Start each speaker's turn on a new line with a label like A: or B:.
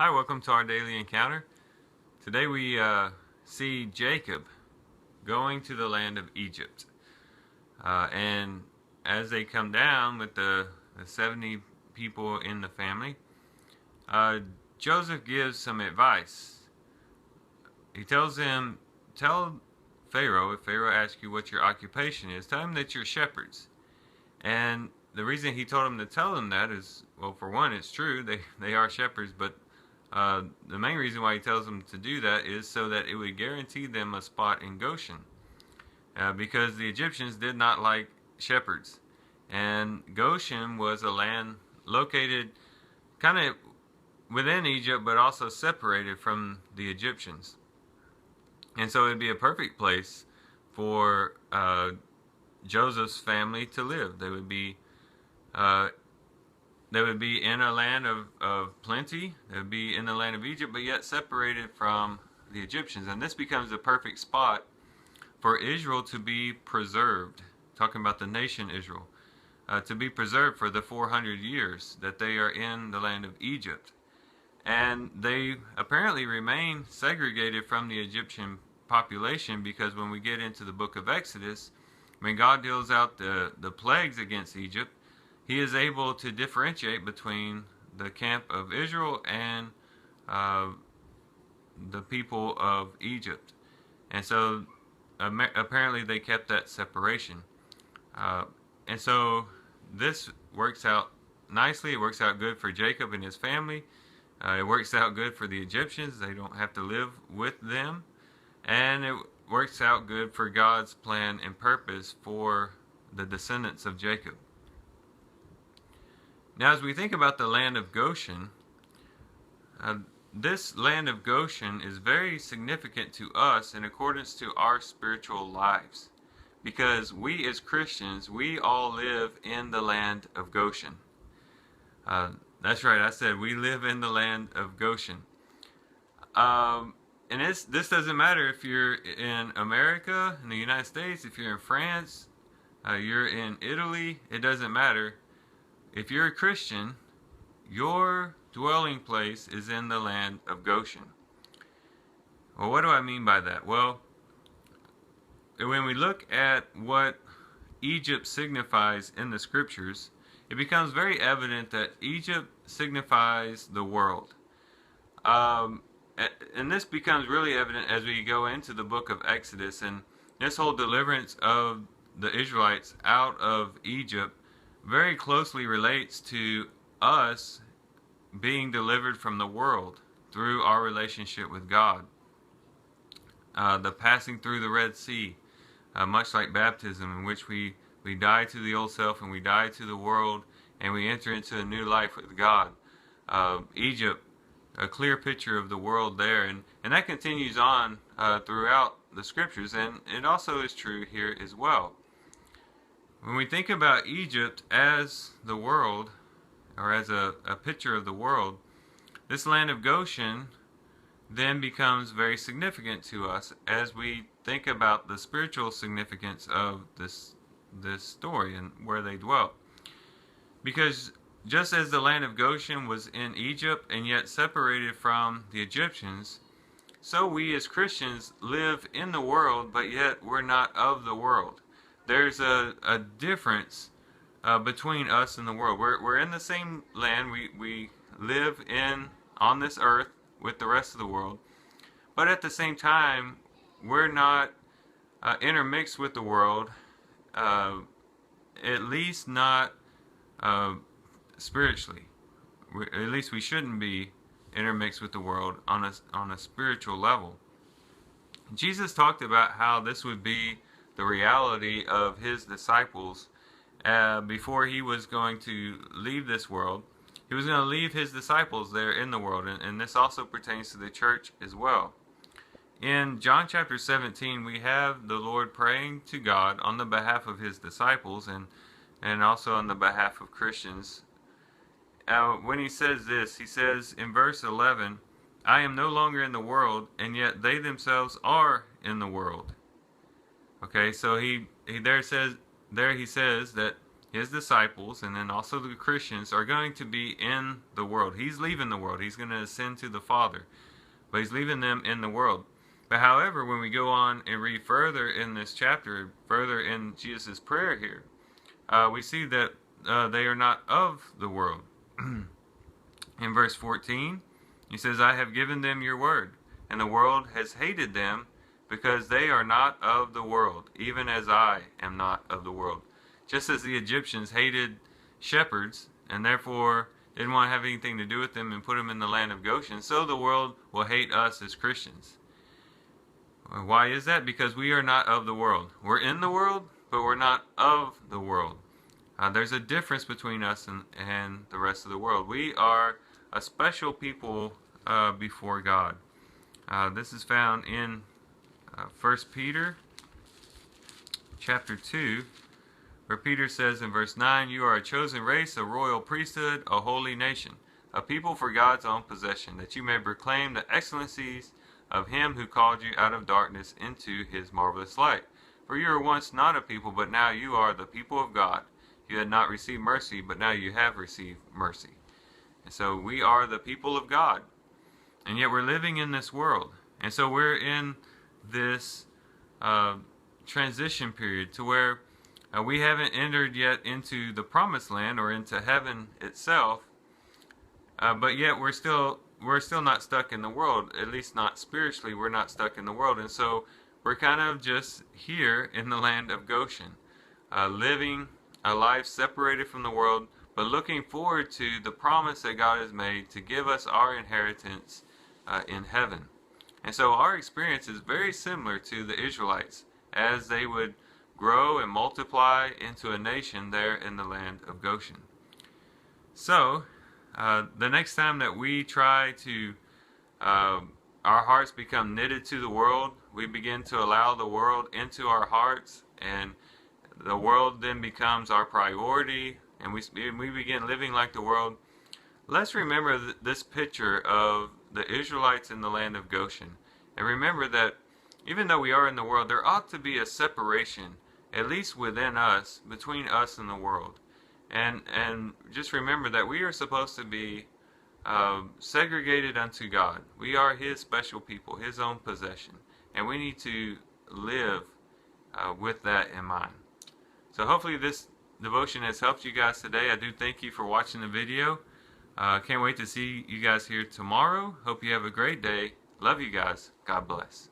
A: Hi, welcome to our daily encounter. Today we see Jacob going to the land of Egypt. And as they come down with the 70 people in the family, uh, Joseph gives some advice. He tells them, tell Pharaoh, if Pharaoh asks you what your occupation is, tell him that you're shepherds. And the reason he told him to tell them that is, well, for one, it's true, they are shepherds, but the main reason why he tells them to do that is so that it would guarantee them a spot in Goshen, because the Egyptians did not like shepherds, and Goshen was a land located kind of within Egypt, but also separated from the Egyptians, and so it'd be a perfect place for Joseph's family to live. Uh, They would be in a land of plenty. They would be in the land of Egypt, but yet separated from the Egyptians. And this becomes the perfect spot for Israel to be preserved. Talking about the nation Israel. To be preserved for the 400 years that they are in the land of Egypt. And they apparently remain segregated from the Egyptian population, because when we get into the book of Exodus, when God deals out the plagues against Egypt, he is able to differentiate between the camp of Israel and the people of Egypt. And so apparently they kept that separation. And so this works out nicely. It works out good for Jacob and his family. It works out good for the Egyptians. They don't have to live with them. And it works out good for God's plan and purpose for the descendants of Jacob. Now, as we think about the land of Goshen, this land of Goshen is very significant to us in accordance to our spiritual lives, because we as Christians, we all live in the land of Goshen. That's right, I said we live in the land of Goshen. And this doesn't matter if you're in America, in the United States, if you're in France, you're in Italy, it doesn't matter. If you're a Christian, your dwelling place is in the land of Goshen. Well, what do I mean by that? Well, when we look at what Egypt signifies in the scriptures, it becomes very evident that Egypt signifies the world. And this becomes really evident as we go into the book of Exodus, and this whole deliverance of the Israelites out of Egypt very closely relates to us being delivered from the world through our relationship with God. The passing through the Red Sea, much like baptism, in which we die to the old self and we die to the world and we enter into a new life with God. Egypt, a clear picture of the world there, and that continues on throughout the scriptures, and it also is true here as well. When we think about Egypt as the world, or as a picture of the world, this land of Goshen then becomes very significant to us as we think about the spiritual significance of this story and where they dwelt. Because just as the land of Goshen was in Egypt and yet separated from the Egyptians, so we as Christians live in the world, but yet we're not of the world. There's a difference between us and the world. We're in the same land. We live on this earth with the rest of the world, but at the same time, we're not intermixed with the world. At least not spiritually. At least we shouldn't be intermixed with the world on a spiritual level. Jesus talked about how this would be the reality of his disciples before he was going to leave this world. He was going to leave his disciples there in the world, and this also pertains to the church as well. In John chapter 17, we have the Lord praying to God on the behalf of his disciples and also on the behalf of Christians. When he says this, he says in verse 11, I am no longer in the world, and yet they themselves are in the world. Okay, so he says that his disciples, and then also the Christians, are going to be in the world. He's leaving the world. He's going to ascend to the Father, but he's leaving them in the world. But however, when we go on and read further in this chapter, further in Jesus' prayer here, we see that they are not of the world. In verse 14, he says, I have given them your word, and the world has hated them, because they are not of the world, even as I am not of the world. Just as the Egyptians hated shepherds, and therefore didn't want to have anything to do with them and put them in the land of Goshen, so the world will hate us as Christians. Why is that? Because we are not of the world. We're in the world, but we're not of the world. There's a difference between us and the rest of the world. We are a special people before God. This is found in 1 Peter chapter 2, where Peter says in verse 9, you are a chosen race, a royal priesthood, a holy nation, a people for God's own possession, that you may proclaim the excellencies of him who called you out of darkness into his marvelous light. For you were once not a people, but now you are the people of God. You had not received mercy, but now you have received mercy. And so we are the people of God. And yet we're living in this world. And so we're in this transition period to where we haven't entered yet into the promised land or into heaven itself. But yet we're still not stuck in the world. At least not spiritually, we're not stuck in the world. And so we're kind of just here in the land of Goshen, living a life separated from the world, but looking forward to the promise that God has made to give us our inheritance in heaven. And so our experience is very similar to the Israelites as they would grow and multiply into a nation there in the land of Goshen. So the next time that we try to, our hearts become knitted to the world, we begin to allow the world into our hearts, and the world then becomes our priority, and we begin living like the world. Let's remember this picture of the Israelites in the land of Goshen, and remember that even though we are in the world, there ought to be a separation, at least within us, between us and the world. And just remember that we are supposed to be segregated unto God. We are his special people, his own possession, and we need to live with that in mind. So hopefully this devotion has helped you guys today. I do thank you for watching the video. Can't wait to see you guys here tomorrow. Hope you have a great day. Love you guys. God bless.